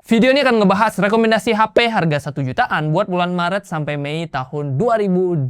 Video ini akan ngebahas rekomendasi HP harga 1 jutaan buat bulan Maret sampai Mei tahun 2026.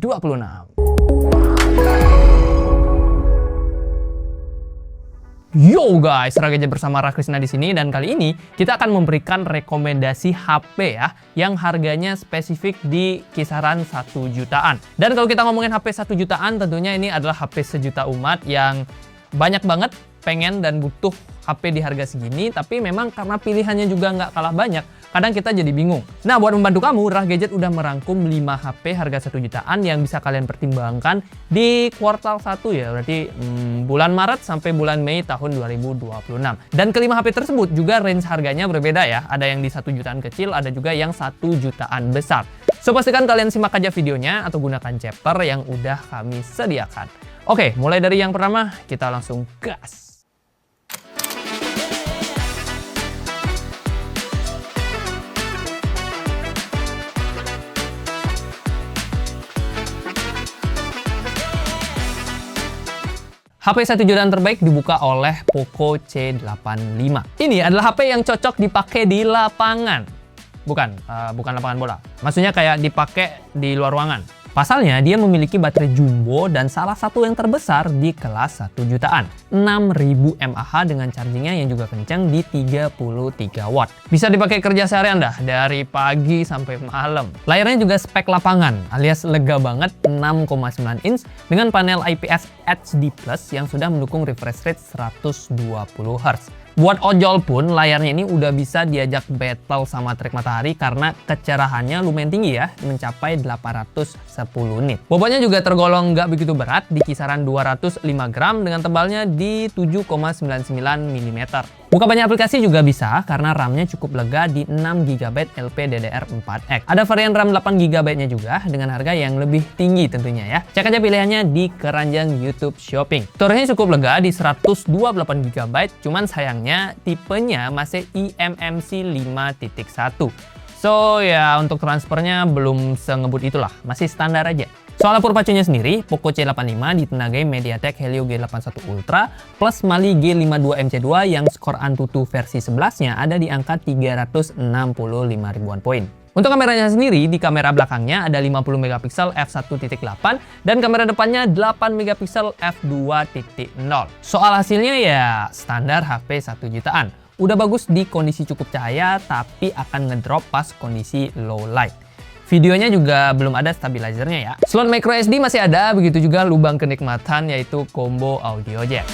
Yo guys, Ragadget bersama Rakrisna di sini, dan kali ini kita akan memberikan rekomendasi HP ya yang harganya spesifik di kisaran 1 jutaan. Dan kalau kita ngomongin HP 1 jutaan, tentunya ini adalah HP sejuta umat yang banyak banget pengen dan butuh HP di harga segini, tapi memang karena pilihannya juga nggak kalah banyak, kadang kita jadi bingung. Nah, buat membantu kamu, Ragadget udah merangkum 5 HP harga 1 jutaan yang bisa kalian pertimbangkan di kuartal 1 ya, berarti bulan Maret sampai bulan Mei tahun 2026. Dan kelima HP tersebut juga range harganya berbeda ya, ada yang di 1 jutaan kecil, ada juga yang 1 jutaan besar. So, pastikan kalian simak aja videonya atau gunakan chapter yang udah kami sediakan. Oke, mulai dari yang pertama, kita langsung gas. HP 1 jutaan terbaik dibuka oleh Poco C85. Ini adalah HP yang cocok dipakai di lapangan. Bukan lapangan bola. Maksudnya kayak dipakai di luar ruangan. Pasalnya, dia memiliki baterai jumbo dan salah satu yang terbesar di kelas 1 jutaan. 6000 mAh dengan chargingnya yang juga kencang di 33 watt. Bisa dipakai kerja seharian dah, dari pagi sampai malam. Layarnya juga spek lapangan, alias lega banget, 6,9 inch dengan panel IPS HD Plus yang sudah mendukung refresh rate 120 Hz. Buat ojol pun, layarnya ini udah bisa diajak battle sama terik matahari karena kecerahannya lumayan tinggi ya, mencapai 810 nit. Bobotnya juga tergolong nggak begitu berat, di kisaran 205 gram dengan tebalnya di 7,99 mm. Buka banyak aplikasi juga bisa karena RAM-nya cukup lega di 6GB LPDDR4X. Ada varian RAM 8GB-nya juga dengan harga yang lebih tinggi tentunya ya. Cek aja pilihannya di keranjang YouTube Shopping. Storage-nya cukup lega di 128GB, cuman sayangnya tipenya masih eMMC 5.1. So ya, untuk transfernya belum sengebut itulah, masih standar aja. Soal lampu pacunya sendiri, Poco C85 ditenagai MediaTek Helio G81 Ultra plus Mali G52 MC2 yang skor AnTuTu versi 11-nya ada di angka 365 ribuan poin. Untuk kameranya sendiri, di kamera belakangnya ada 50 megapiksel f1.8 dan kamera depannya 8 megapiksel f2.0. Soal hasilnya ya standar HP 1 jutaan. Udah bagus di kondisi cukup cahaya, tapi akan ngedrop pas kondisi low light. Videonya juga belum ada stabilizernya ya. Slot micro SD masih ada, begitu juga lubang kenikmatan yaitu combo audio jack.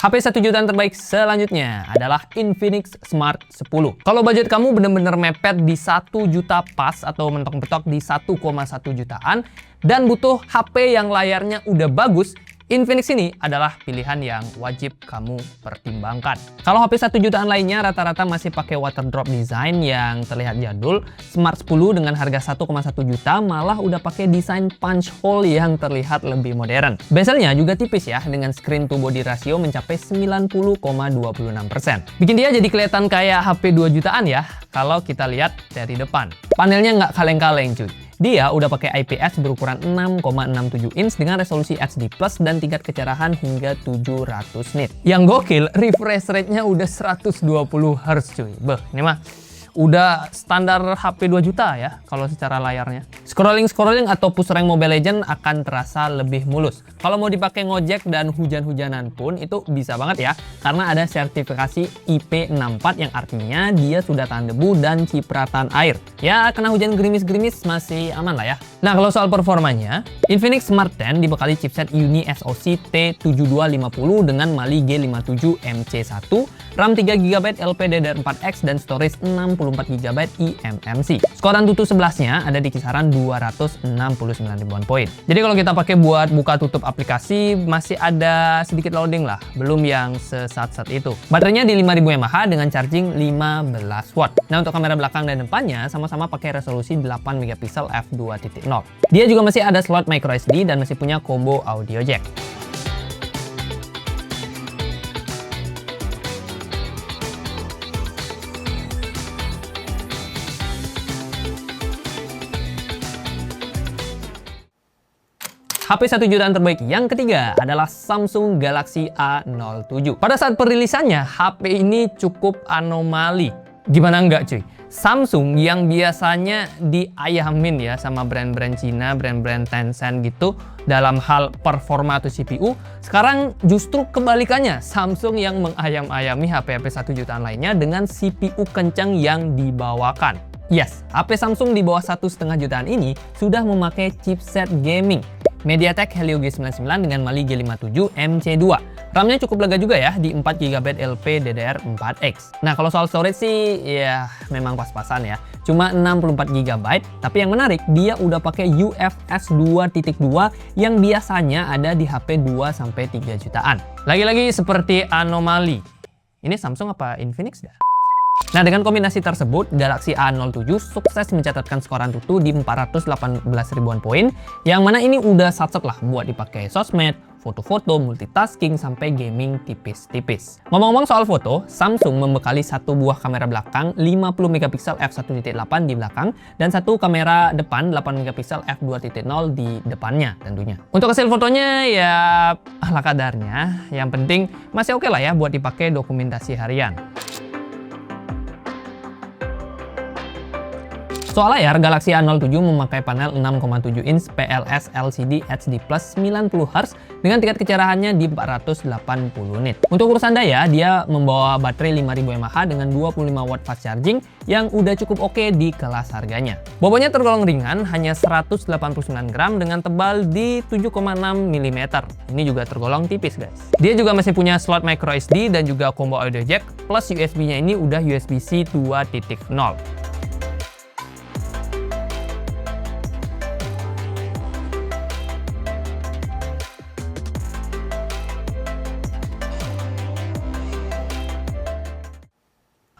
HP 1 jutaan terbaik selanjutnya adalah Infinix Smart 10. Kalau budget kamu bener-bener mepet di 1 juta pas atau mentok-mentok di 1,1 jutaan dan butuh HP yang layarnya udah bagus, Infinix ini adalah pilihan yang wajib kamu pertimbangkan. Kalau HP 1 jutaan lainnya rata-rata masih pakai water drop design yang terlihat jadul, Smart 10 dengan harga 1,1 juta malah udah pakai desain punch hole yang terlihat lebih modern. Bezelnya juga tipis ya, dengan screen to body ratio mencapai 90,26%. Bikin dia jadi kelihatan kayak HP 2 jutaan ya, kalau kita lihat dari depan. Panelnya nggak kaleng-kaleng cuy. Dia udah pakai IPS berukuran 6,67 inch dengan resolusi HD Plus dan tingkat kecerahan hingga 700 nit. Yang gokil, refresh rate-nya udah 120 Hz cuy. Beh, ini mah udah standar HP 2 juta ya kalau secara layarnya. Scrolling atau push rank Mobile Legends akan terasa lebih mulus. Kalau mau dipakai ngojek dan hujan-hujanan pun itu bisa banget ya, karena ada sertifikasi IP64 yang artinya dia sudah tahan debu dan cipratan air. Ya, kena hujan gerimis-gerimis masih aman lah ya. Nah, kalau soal performanya, Infinix Smart 10 dibekali chipset Uni SoC T7250 dengan Mali G57 MC1, RAM 3GB LPDDR4X dan storage 64GB eMMC. Skor AnTuTu 11-nya ada di kisaran 269 ribuan poin. Jadi kalau kita pakai buat buka tutup aplikasi masih ada sedikit loading lah, belum yang sesat-sat itu. Baterainya di 5000 mAh dengan charging 15 watt. Nah, untuk kamera belakang dan depannya sama-sama pakai resolusi 8 megapiksel f2.0. Dia juga masih ada slot micro SD dan masih punya combo audio jack. HP 1 jutaan terbaik yang ketiga adalah Samsung Galaxy A07. Pada saat perilisannya, HP ini cukup anomali. Gimana enggak cuy? Samsung yang biasanya diayamin ya sama brand-brand Cina, brand-brand Tencent gitu dalam hal performa atau CPU, sekarang justru kebalikannya. Samsung yang mengayam-ayami HP-HP 1 jutaan lainnya dengan CPU kencang yang dibawakan. Yes, HP Samsung di bawah 1,5 jutaan ini sudah memakai chipset gaming MediaTek Helio G99 dengan Mali G57 MC2. RAM-nya cukup lega juga ya, di 4GB LPDDR4X. Nah, kalau soal storage sih, ya memang pas-pasan ya. Cuma 64GB, tapi yang menarik, dia udah pakai UFS 2.2 yang biasanya ada di HP 2-3 jutaan. Lagi-lagi seperti anomali. Ini Samsung apa Infinix dah? Nah, dengan kombinasi tersebut, Galaxy A07 sukses mencatatkan skor Antutu di 418 ribuan poin, yang mana ini udah satset lah buat dipakai sosmed, foto-foto, multitasking, sampai gaming tipis-tipis. Ngomong-ngomong soal foto, Samsung membekali satu buah kamera belakang 50 megapiksel f1.8 di belakang dan satu kamera depan 8 megapiksel f2.0 di depannya tentunya. Untuk hasil fotonya ya ala kadarnya, yang penting masih oke lah ya buat dipakai dokumentasi harian. Soal layar, Galaxy A07 memakai panel 6,7 inch PLS LCD HD Plus 90Hz dengan tingkat kecerahannya di 480 nit. Untuk urusan daya, dia membawa baterai 5000 mAh dengan 25 watt fast charging yang udah cukup oke di kelas harganya. Bobotnya tergolong ringan, hanya 189 gram dengan tebal di 7,6 mm. Ini juga tergolong tipis guys. Dia juga masih punya slot micro SD dan juga combo audio jack, plus USB-nya ini udah USB-C 2.0.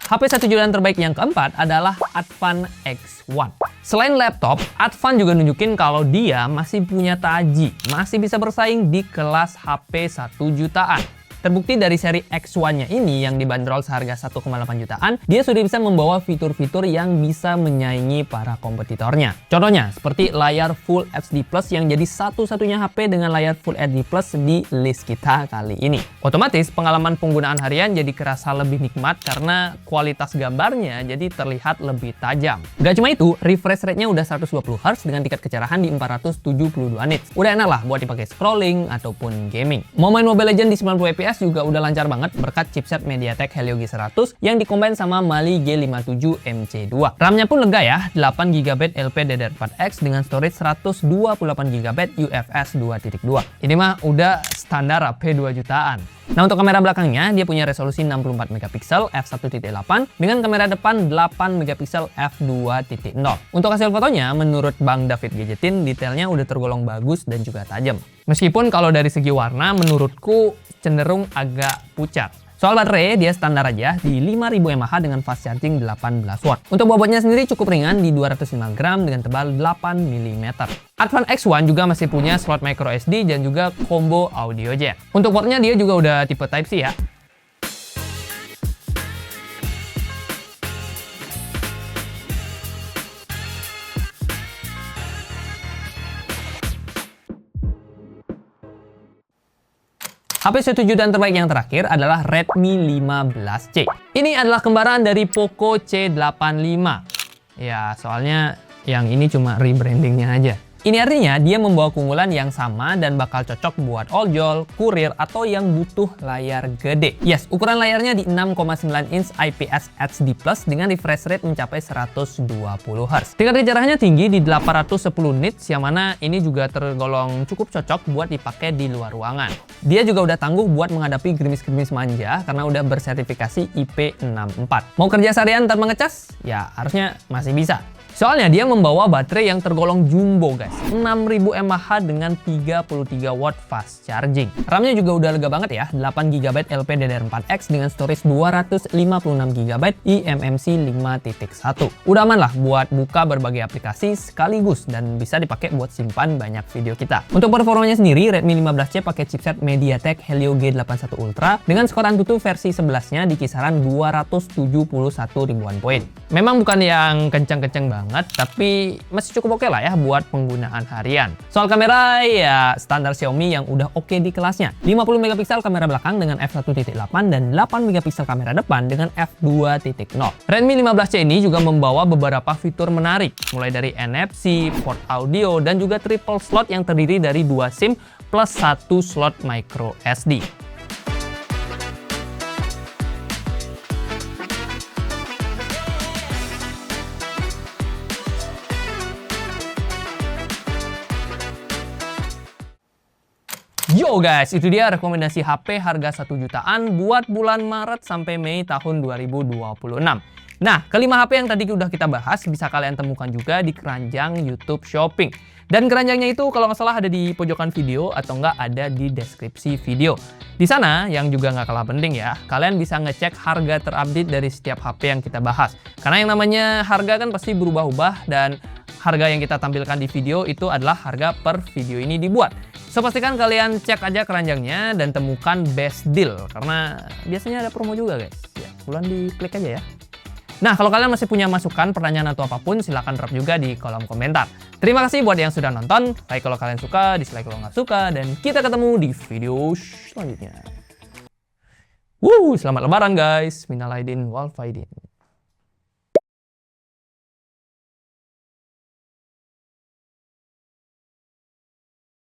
HP 1 jutaan terbaik yang keempat adalah Advan X1. Selain laptop, Advan juga nunjukin kalau dia masih punya taji, masih bisa bersaing di kelas HP 1 jutaan. Terbukti dari seri X1-nya ini yang dibanderol seharga 1,8 jutaan, dia sudah bisa membawa fitur-fitur yang bisa menyaingi para kompetitornya. Contohnya, seperti layar Full HD Plus yang jadi satu-satunya HP dengan layar Full HD Plus di list kita kali ini. Otomatis, pengalaman penggunaan harian jadi kerasa lebih nikmat karena kualitas gambarnya jadi terlihat lebih tajam. Gak cuma itu, refresh rate-nya udah 120 Hz dengan tingkat kecerahan di 472 nits. Udah enak lah buat dipakai scrolling ataupun gaming. Mau main Mobile Legends di 90 fps juga udah lancar banget berkat chipset MediaTek Helio G100 yang dikombin sama Mali G57 MC2. RAM-nya pun lega ya, 8GB LPDDR4X dengan storage 128GB UFS 2.2. Ini mah udah standar HP 2 jutaan. Nah, untuk kamera belakangnya, dia punya resolusi 64 megapiksel f1.8 dengan kamera depan 8 megapiksel f2.0. Untuk hasil fotonya, menurut Bang David Gadgetin, detailnya udah tergolong bagus dan juga tajam. Meskipun kalau dari segi warna, menurutku cenderung agak pucat. Soal baterai, dia standar aja di 5000 mAh dengan fast charging 18 watt. Untuk bobotnya sendiri cukup ringan di 205 gram dengan tebal 8 mm. Advan X1 juga masih punya slot micro SD dan juga combo audio jack. Untuk portnya dia juga udah tipe Type-C ya. HP 1 jutaan terbaik yang terakhir adalah Redmi 15C. Ini adalah kembaran dari Poco C85. Ya, soalnya yang ini cuma rebrandingnya aja. Ini artinya dia membawa keunggulan yang sama dan bakal cocok buat ojol, kurir, atau yang butuh layar gede. Yes, ukuran layarnya di 6,9 inch IPS HD Plus dengan refresh rate mencapai 120 Hz. Tingkat kecerahannya tinggi di 810 nits, yang mana ini juga tergolong cukup cocok buat dipakai di luar ruangan. Dia juga udah tangguh buat menghadapi gerimis-gerimis manja karena udah bersertifikasi IP64. Mau kerja seharian tanpa ngecas? Ya, harusnya masih bisa. Soalnya dia membawa baterai yang tergolong jumbo guys, 6000 mAh dengan 33 watt fast charging. RAM-nya juga udah lega banget ya, 8GB LPDDR4X dengan storage 256GB eMMC 5.1. Udah aman lah buat buka berbagai aplikasi sekaligus dan bisa dipakai buat simpan banyak video kita. Untuk performanya sendiri, Redmi 15C pakai chipset MediaTek Helio G81 Ultra dengan skor Antutu versi 11-nya di kisaran 271 ribuan poin. Memang bukan yang kencang-kencang banget, banget, tapi masih cukup oke lah ya buat penggunaan harian. Soal kamera ya standar Xiaomi yang udah oke di kelasnya. 50 megapiksel kamera belakang dengan f1.8 dan 8 megapiksel kamera depan dengan f2.0. Redmi 15C ini juga membawa beberapa fitur menarik, mulai dari NFC, port audio, dan juga triple slot yang terdiri dari 2 SIM plus 1 slot micro SD. Yo guys, itu dia rekomendasi HP harga 1 jutaan buat bulan Maret sampai Mei tahun 2026. Nah, kelima HP yang tadi udah kita bahas bisa kalian temukan juga di keranjang YouTube Shopping. Dan keranjangnya itu kalau nggak salah ada di pojokan video atau nggak ada di deskripsi video. Di sana yang juga nggak kalah penting ya, kalian bisa ngecek harga terupdate dari setiap HP yang kita bahas. Karena yang namanya harga kan pasti berubah-ubah dan harga yang kita tampilkan di video itu adalah harga per video ini dibuat. So, pastikan kalian cek aja keranjangnya dan temukan best deal. Karena biasanya ada promo juga guys. Ya, buruan diklik aja ya. Nah, kalau kalian masih punya masukan, pertanyaan atau apapun, silahkan drop juga di kolom komentar. Terima kasih buat yang sudah nonton. Like kalau kalian suka, dislike kalau nggak suka. Dan kita ketemu di video selanjutnya. Selamat lebaran guys. Minal aidin wal faidin.